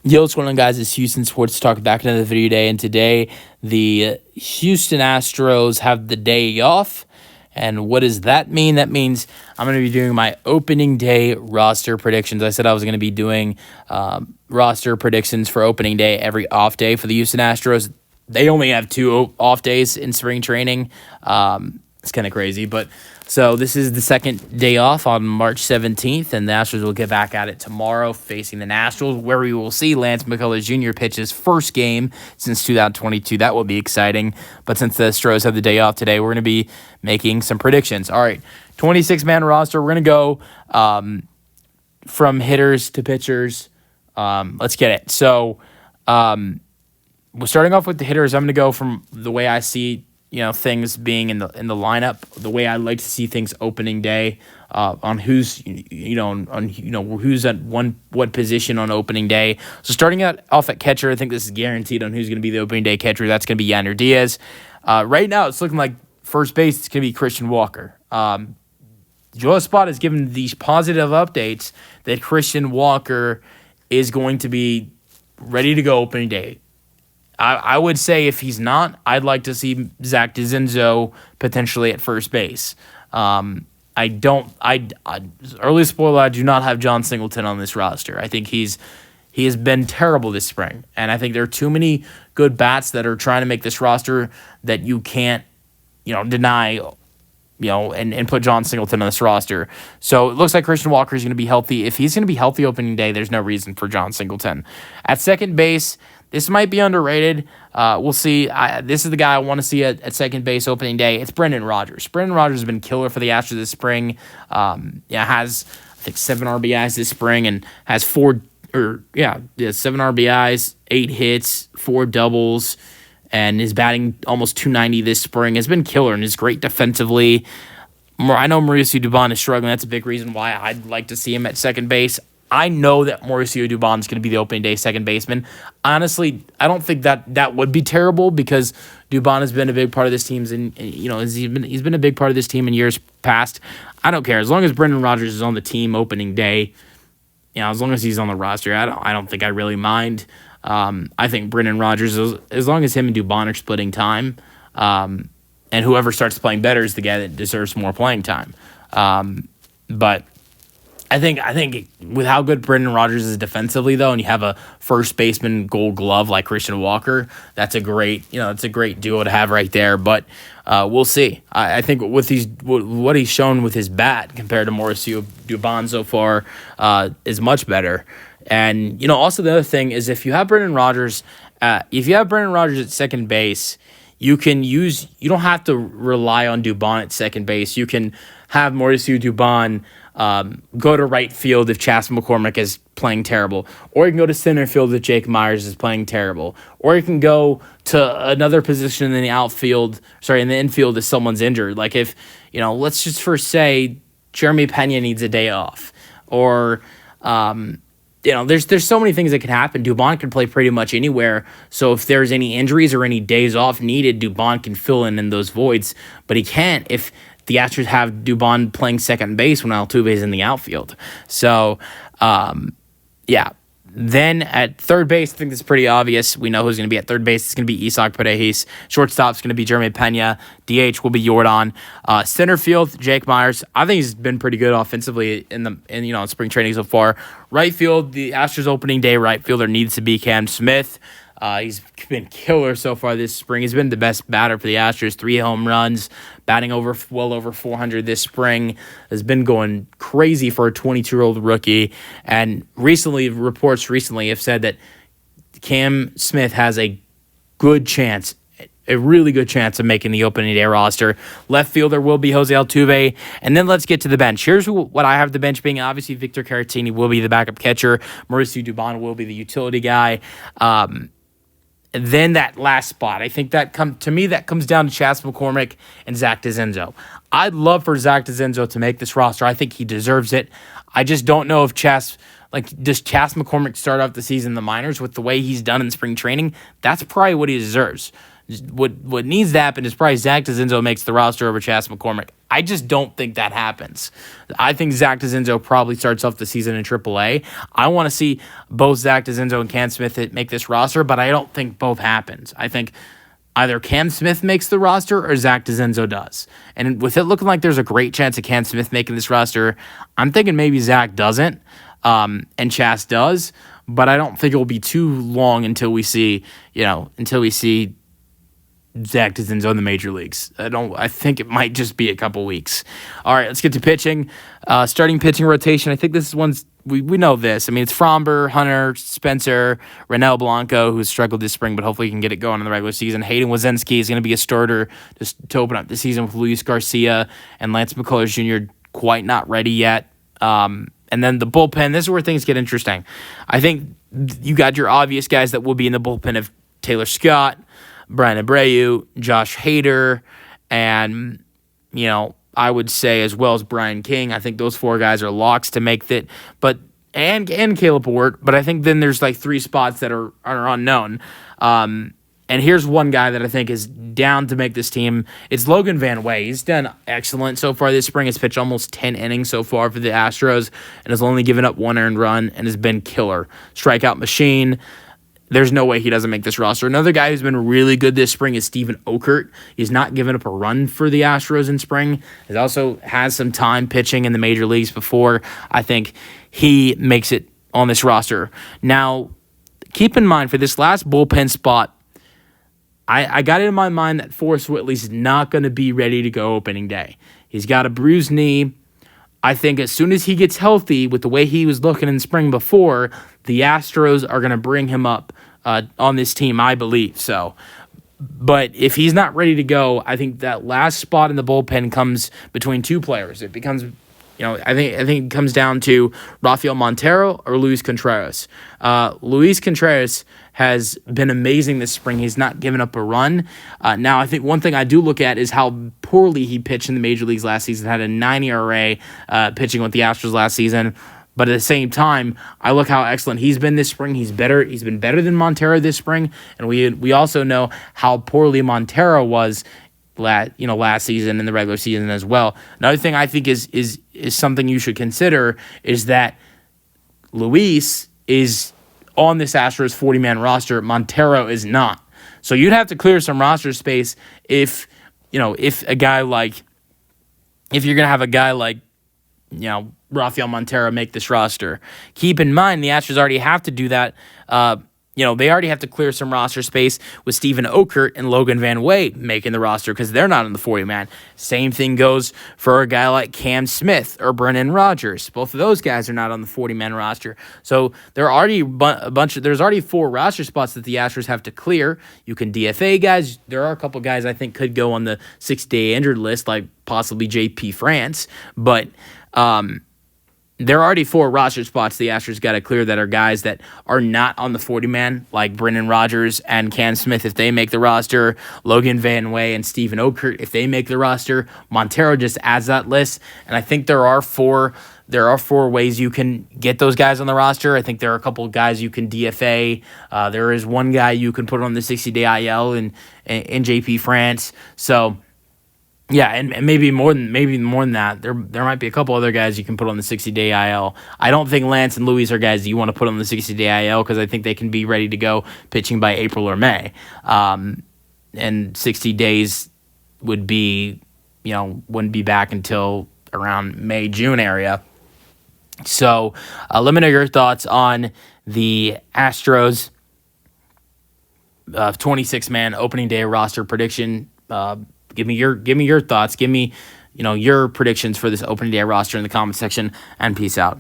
Yo, what's going on, guys? It's Houston Sports Talk back into the video day, and today the Houston Astros have the day off. And what does that mean? That means I'm going to be doing my opening day roster predictions. I said I was going to be doing roster predictions for opening day every off day for the Houston Astros. They only have 2 off days in spring training. It's kind of crazy, but so this is the second day off on March 17th, and the Astros will get back at it tomorrow facing the Nationals, where we will see Lance McCullers Jr. pitch his first game since 2022. That will be exciting. But since the Astros have the day off today, we're going to be making some predictions. All right, 26-man roster. We're going to go from hitters to pitchers. Let's get it. So we're starting off with the hitters. I'm going to go from the way I see things being in the lineup, the way I like to see things opening day, on who's who's at what position on opening day. So starting off at catcher, I think this is guaranteed on who's going to be the opening day catcher. That's going to be Yander Diaz. Right now, it's looking like first base. It's going to be Christian Walker. Joel Spot has given these positive updates that Christian Walker is going to be ready to go opening day. I would say if he's not, I'd like to see Zach DeZenzo potentially at first base. Early spoiler, I do not have John Singleton on this roster. I think he has been terrible this spring, and I think there are too many good bats that are trying to make this roster that you can't, deny, and put John Singleton on this roster. So it looks like Christian Walker is going to be healthy. If he's going to be healthy opening day, there's no reason for John Singleton. At second base, this might be underrated. We'll see. This is the guy I want to see at second base opening day. It's Brendan Rodgers. Brendan Rodgers has been killer for the Astros this spring. Has, I think, 7 RBIs this spring and has 7 RBIs, 8 hits, 4 doubles, and is batting almost .290 this spring. Has been killer and is great defensively. I know Mauricio Dubon is struggling. That's a big reason why I'd like to see him at second base. I know that Mauricio Dubon is going to be the opening day second baseman. Honestly, I don't think that would be terrible because Dubon has been a big part of this team's, he's been a big part of this team in years past. I don't care as long as Brendan Rodgers is on the team opening day. As long as he's on the roster, I don't think I really mind. I think Brendan Rodgers, as long as him and Dubon are splitting time, and whoever starts playing better is the guy that deserves more playing time. But I think with how good Brendan Rodgers is defensively, though, and you have a first baseman Gold Glove like Christian Walker, that's a great duo to have right there. But we'll see. I think with what he's shown with his bat compared to Mauricio Dubon so far is much better. And also the other thing is if you have Brendan Rodgers, at second base, you don't have to rely on Dubon at second base. You can have Mauricio Dubon go to right field if Chas McCormick is playing terrible, or you can go to center field if Jake Myers is playing terrible, or you can go to another position in the infield if someone's injured. Like if, let's just first say Jeremy Pena needs a day off, or there's so many things that could happen. Dubon can play pretty much anywhere. So if there's any injuries or any days off needed, Dubon can fill in those voids. But he can't if the Astros have Dubon playing second base when Altuve is in the outfield. So, Then at third base, I think this is pretty obvious. We know who's going to be at third base. It's going to be Isaac Paredes. Shortstop's going to be Jeremy Pena. DH will be Jordan. Center field, Jake Myers. I think he's been pretty good offensively in spring training so far. Right field, the Astros opening day right fielder needs to be Cam Smith. He's been killer so far this spring. He's been the best batter for the Astros. 3 home runs, batting well over 400 this spring. Has been going crazy for a 22-year-old rookie. And reports have said that Cam Smith has a really good chance of making the opening day roster. Left fielder will be Jose Altuve. And then let's get to the bench. Here's what I have the bench being. Obviously, Victor Caratini will be the backup catcher. Mauricio Dubon will be the utility guy. And then that last spot, I think that comes down to Chas McCormick and Zach DeZenzo. I'd love for Zach DeZenzo to make this roster. I think he deserves it. I just don't know if does Chas McCormick start off the season in the minors with the way he's done in spring training? That's probably what he deserves. What needs to happen is probably Zach DeZenzo makes the roster over Chas McCormick. I just don't think that happens. I think Zach DeZenzo probably starts off the season in AAA. I want to see both Zach DeZenzo and Cam Smith make this roster, but I don't think both happens. I think either Cam Smith makes the roster or Zach DeZenzo does. And with it looking like there's a great chance of Cam Smith making this roster, I'm thinking maybe Zach doesn't, and Chas does, but I don't think it will be too long until we see Zach DeZenzo in the major leagues. I think it might just be a couple weeks. All right, let's get to pitching. Starting pitching rotation. I think this is one's we know this. I mean, it's Fromber, Hunter, Spencer, Renel Blanco, who's struggled this spring, but hopefully he can get it going in the regular season. Hayden Wazinski is going to be a starter just to open up the season with Luis Garcia and Lance McCullers Jr. quite not ready yet. And then the bullpen, this is where things get interesting. I think you got your obvious guys that will be in the bullpen of Taylor Scott, Brian Abreu, Josh Hader, and, I would say as well as Brian King. I think those four guys are locks to make that, and Caleb Ward. But I think then there's like three spots that are unknown. And here's one guy that I think is down to make this team. It's Logan Van Way. He's done excellent so far this spring. He's pitched almost 10 innings so far for the Astros and has only given up one earned run and has been killer. Strikeout machine. There's no way he doesn't make this roster. Another guy who's been really good this spring is Steven Okert. He's not given up a run for the Astros in spring. He also has some time pitching in the major leagues before. I think he makes it on this roster. Now, keep in mind, for this last bullpen spot, I got it in my mind that Forrest Whitley's not going to be ready to go opening day. He's got a bruised knee. I think as soon as he gets healthy, with the way he was looking in spring before, the Astros are going to bring him up on this team, I believe. So, but if he's not ready to go, I think that last spot in the bullpen comes between two players. It becomes, I think it comes down to Rafael Montero or Luis Contreras. Luis Contreras has been amazing this spring. He's not given up a run. Now, I think one thing I do look at is how poorly he pitched in the major leagues last season. Had a 9 ERA pitching with the Astros last season. But at the same time, I look how excellent he's been this spring. He's been better than Montero this spring, and we also know how poorly Montero was last season in the regular season as well. Another thing I think is something you should consider is that Luis is on this Astros 40-man roster. Montero is not. So you'd have to clear some roster space if you're going to have a guy like Rafael Montero make this roster. Keep in mind, the Astros already have to do that. They already have to clear some roster space with Steven Okert and Logan Van Way making the roster because they're not in the 40-man. Same thing goes for a guy like Cam Smith or Brennan Rodgers. Both of those guys are not on the 40-man roster. So there are already there's already 4 roster spots that the Astros have to clear. You can DFA guys. There are a couple guys I think could go on the 6-day injured list, like possibly JP France, but there are already 4 roster spots the Astros got to clear that are guys that are not on the 40-man, like Brendan Rodgers and Cam Smith if they make the roster, Logan Van Way and Steven Okert if they make the roster. Montero just adds that list, and I think there are 4 ways you can get those guys on the roster. I think there are a couple of guys you can DFA. There is one guy you can put on the 60-day IL in JP France. So, yeah, and maybe more than that. There might be a couple other guys you can put on the 60-day IL. I don't think Lance and Luis are guys that you want to put on the 60-day IL because I think they can be ready to go pitching by April or May. And 60 days would be, wouldn't be back until around May, June area. So let me know your thoughts on the Astros 26-man opening day roster prediction. Give me your thoughts. Give me, your predictions for this opening day roster in the comment section, and peace out.